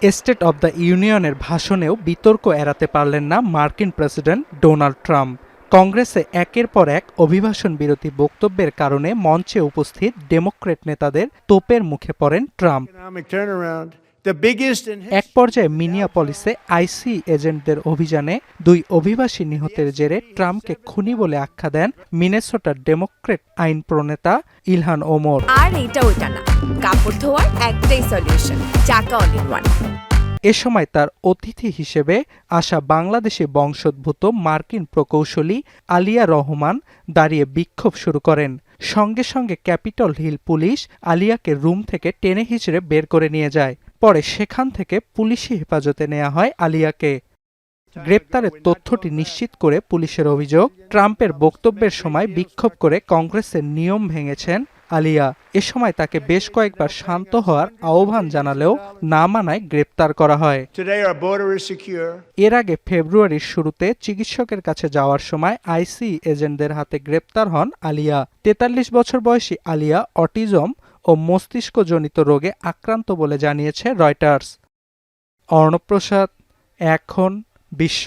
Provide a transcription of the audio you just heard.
State of the ইউনিয়নের ভাষণেও বিতর্ক এড়াতে পারলেন না মার্কিন প্রেসিডেন্ট ডোনাল্ড ট্রাম্প। কংগ্রেসে একের পর এক অভিভাষণ বিরোধী বক্তব্যের কারণে মঞ্চে উপস্থিত ডেমোক্র্যাট নেতাদের তোপের মুখে পড়েন ট্রাম্প। এক পর্যায়ে মিনিয়াপলিসে আইসি এজেন্টদের অভিযানে 2 অভিবাসী নিহতের জেরে ট্রাম্পকে খুনি বলে আখ্যা দেন মিনেসোটার ডেমোক্র্যাট আইন প্রণেতা ইলহান ওমর। আর এটা ওইটা না, কাপড় ধোয়ার একটাই সলিউশন, চাকা অল ইন ওয়ান। এ সময় তার অতিথি হিসেবে আসা বাংলাদেশি বংশোদ্ভূত মার্কিন প্রকৌশলী আলিয়া রহমান দাঁড়িয়ে বিক্ষোভ শুরু করেন। সঙ্গে সঙ্গে ক্যাপিটল হিল পুলিশ আলিয়াকে রুম থেকে টেনে হিঁচড়ে বের করে নিয়ে যায়। পরে সেখান থেকে পুলিশি হেফাজতে নেওয়া হয় আলিয়াকে। গ্রেপ্তারের তথ্যটি নিশ্চিত করে পুলিশের অভিযোগ, ট্রাম্পের বক্তব্যের সময় বিক্ষোভ করে কংগ্রেসের নিয়ম ভেঙেছেন আলিয়া। এ সময় তাকে বেশ কয়েকবার শান্ত হওয়ার আহ্বান জানালেও না মানায় গ্রেপ্তার করা হয়। এর আগে ফেব্রুয়ারির শুরুতে চিকিৎসকের কাছে যাওয়ার সময় আইসি এজেন্টদের হাতে গ্রেপ্তার হন আলিয়া। 43 বছর বয়সী আলিয়া অটিজম ও মস্তিষ্কজনিত রোগে আক্রান্ত বলে জানিয়েছে রয়টার্স। অর্ণব প্রসাদ, এখন বিশ্ব।